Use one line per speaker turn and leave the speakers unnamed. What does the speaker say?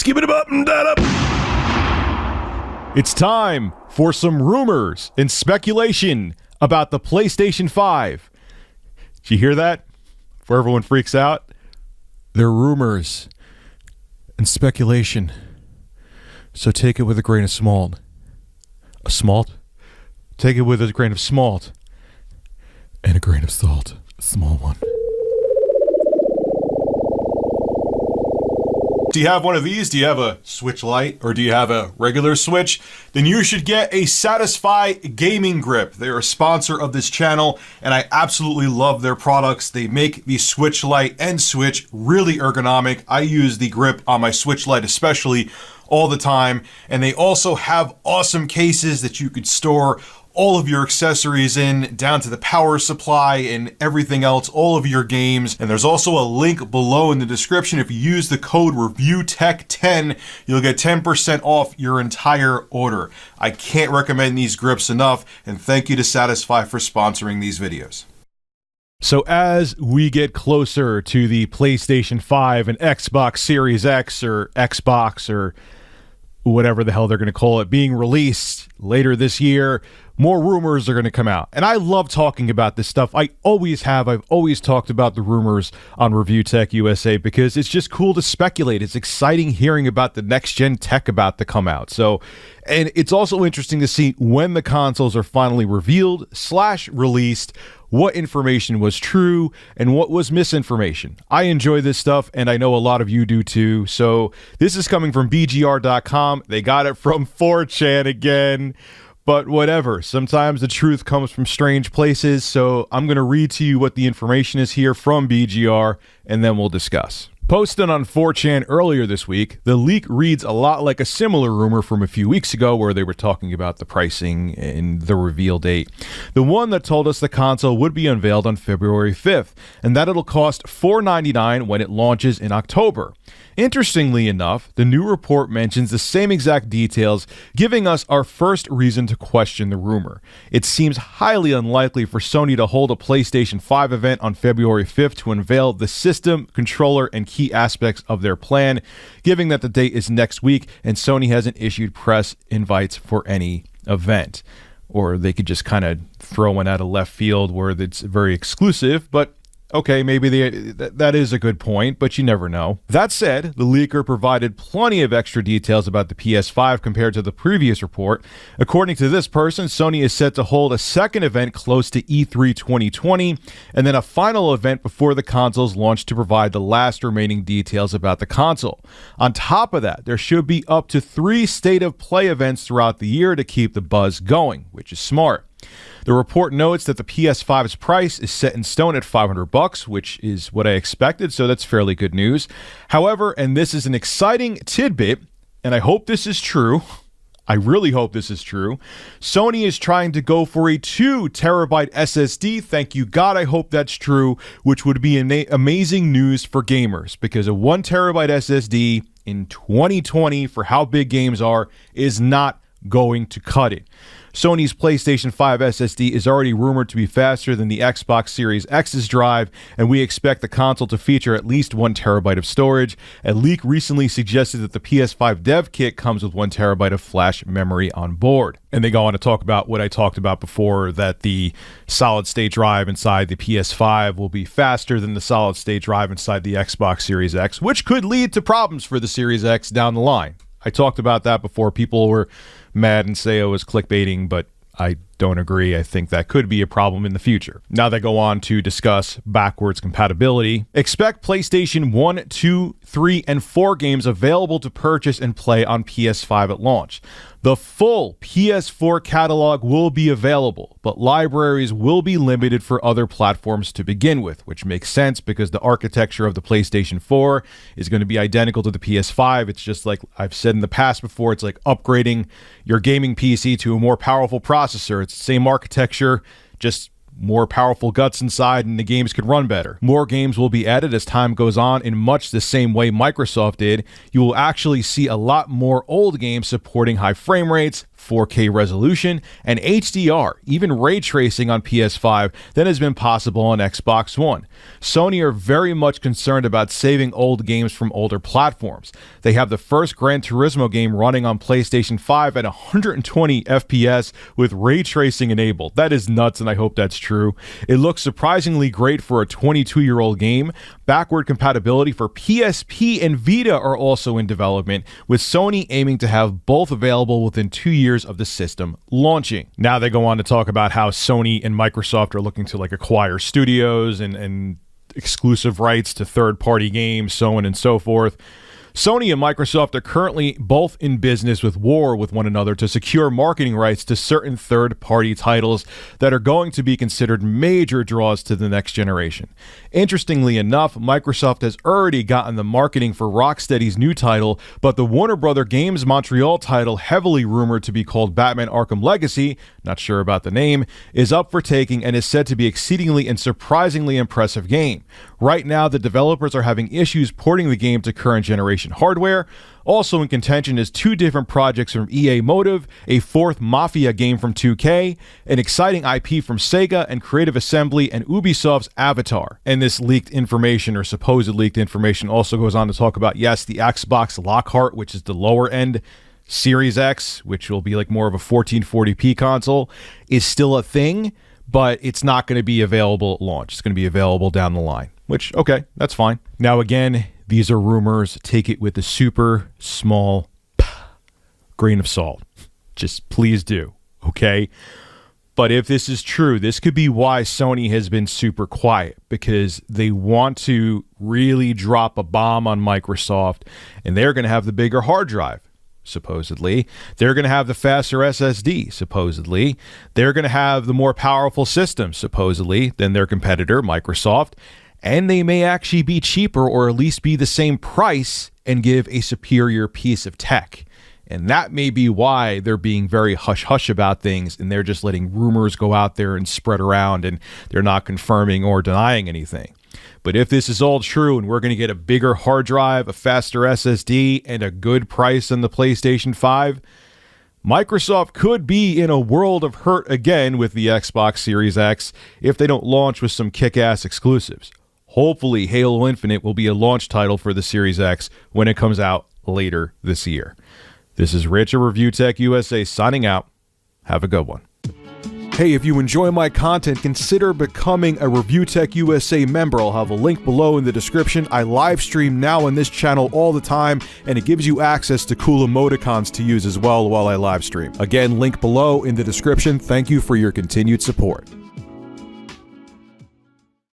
Skip it up and that up. It's time for some rumors and speculation about the PlayStation 5. Did you hear that? Before everyone freaks out, they're rumors and speculation. So take it with a grain of salt. A smalt? Take it with a grain of smalt and a grain of salt. A small one. Do you have one of these? Do you have a Switch Lite or do you have a regular Switch? Then you should get a Satisfy gaming grip. They're a sponsor of this channel and I absolutely love their products. They make the Switch Lite and Switch really ergonomic. I use the grip on my Switch Lite especially all the time, and they also have awesome cases that you could store all of your accessories in, down to the power supply and everything else, all of your games. And there's also a link below in the description. If you use the code ReviewTech10, you'll get 10% off your entire order. I can't recommend these grips enough, and thank you to Satisfy for sponsoring these videos. So as we get closer to the PlayStation 5 and Xbox Series X or Xbox or whatever the hell they're going to call it being released later this year, more rumors are going to come out. And I love talking about this stuff. I always have. I've always talked about the rumors on Review Tech USA because it's just cool to speculate. It's exciting hearing about the next-gen tech about to come out. So, and it's also interesting to see when the consoles are finally revealed / released, what information was true and what was misinformation. I enjoy this stuff, and I know a lot of you do too. So this is coming from BGR.com. They got it from 4chan again. But whatever, sometimes the truth comes from strange places, so I'm going to read to you what the information is here from BGR, and then we'll discuss. Posted on 4chan earlier this week, the leak reads a lot like a similar rumor from a few weeks ago where they were talking about the pricing and the reveal date. The one that told us the console would be unveiled on February 5th, and that it'll cost $499 when it launches in October. Interestingly enough, the new report mentions the same exact details, giving us our first reason to question the rumor. It seems highly unlikely for Sony to hold a PlayStation 5 event on February 5th to unveil the system, controller, and key aspects of their plan, given that the date is next week and Sony hasn't issued press invites for any event. Or they could just kind of throw one out of left field where it's very exclusive, but okay, maybe that is a good point, but you never know. That said, the leaker provided plenty of extra details about the PS5 compared to the previous report. According to this person, Sony is set to hold a second event close to E3 2020, and then a final event before the console's launch to provide the last remaining details about the console. On top of that, there should be up to 3 State of Play events throughout the year to keep the buzz going, which is smart. The report notes that the PS5's price is set in stone at $500, which is what I expected, so that's fairly good news. However, and this is an exciting tidbit, and I hope this is true, I really hope this is true, Sony is trying to go for a 2 terabyte SSD. Thank you God, I hope that's true, which would be amazing news for gamers, because a 1 terabyte SSD in 2020 for how big games are is not going to cut it. Sony's PlayStation 5 SSD is already rumored to be faster than the Xbox Series X's drive, and we expect the console to feature at least 1 terabyte of storage. A leak recently suggested that the PS5 dev kit comes with 1 terabyte of flash memory on board. And they go on to talk about what I talked about before, that the solid-state drive inside the PS5 will be faster than the solid-state drive inside the Xbox Series X, which could lead to problems for the Series X down the line. I talked about that before. People were mad and say I was clickbaiting, but I don't agree. I think that could be a problem in the future. Now they go on to discuss backwards compatibility. Expect PlayStation 1, 2, 3, and 4 games available to purchase and play on PS5 at launch. The full PS4 catalog will be available, but libraries will be limited for other platforms to begin with, which makes sense because the architecture of the PlayStation 4 is going to be identical to the PS5. It's just like I've said in the past before, it's like upgrading your gaming PC to a more powerful processor. It's the same architecture, just more powerful guts inside, and the games can run better. More games will be added as time goes on in much the same way Microsoft did. You will actually see a lot more old games supporting high frame rates,
4K resolution, and HDR, even ray tracing on PS5 than has been possible on Xbox One. Sony are very much concerned about saving old games from older platforms. They have the first Gran Turismo game running on PlayStation 5 at 120 FPS with ray tracing enabled. That is nuts, and I hope that's true. It looks surprisingly great for a 22-year-old game. Backward compatibility for PSP and Vita are also in development, with Sony aiming to have both available within 2 years of the system launching. Now they go on to talk about how Sony and Microsoft are looking to acquire studios and exclusive rights to third-party games, so on and so forth. Sony and Microsoft are currently both in business with war with one another to secure marketing rights to certain third-party titles that are going to be considered major draws to the next generation. Interestingly enough, Microsoft has already gotten the marketing for Rocksteady's new title, but the Warner Bros. Games Montreal title, heavily rumored to be called Batman Arkham Legacy, not sure about the name, is up for taking and is said to be exceedingly and surprisingly impressive game. Right now, the developers are having issues porting the game to current generation hardware. Also in contention is 2 different projects from EA Motive, a 4th Mafia game from 2K, an exciting IP from Sega and Creative Assembly, and Ubisoft's Avatar. And this leaked information, or supposed leaked information, also goes on to talk about, yes, the Xbox Lockhart, which is the lower end Series X, which will be more of a 1440p console, is still a thing, but it's not going to be available at launch. It's going to be available down the line, which, okay, that's fine. Now, again, these are rumors. Take it with a super small grain of salt. Just please do, okay? But if this is true, this could be why Sony has been super quiet, because they want to really drop a bomb on Microsoft, and they're going to have the bigger hard drive, supposedly. They're going to have the faster SSD, supposedly. They're going to have the more powerful system, supposedly, than their competitor, Microsoft. And they may actually be cheaper, or at least be the same price and give a superior piece of tech. And that may be why they're being very hush-hush about things, and they're just letting rumors go out there and spread around, and they're not confirming or denying anything. But if this is all true and we're going to get a bigger hard drive, a faster SSD, and a good price on the PlayStation 5, Microsoft could be in a world of hurt again with the Xbox Series X if they don't launch with some kick-ass exclusives. Hopefully, Halo Infinite will be a launch title for the Series X when it comes out later this year. This is Rich of Review Tech USA signing out. Have a good one. Hey, if you enjoy my content, consider becoming a Review Tech USA member. I'll have a link below in the description. I live stream now on this channel all the time, and it gives you access to cool emoticons to use as well while I live stream. Again, link below in the description. Thank you for your continued support.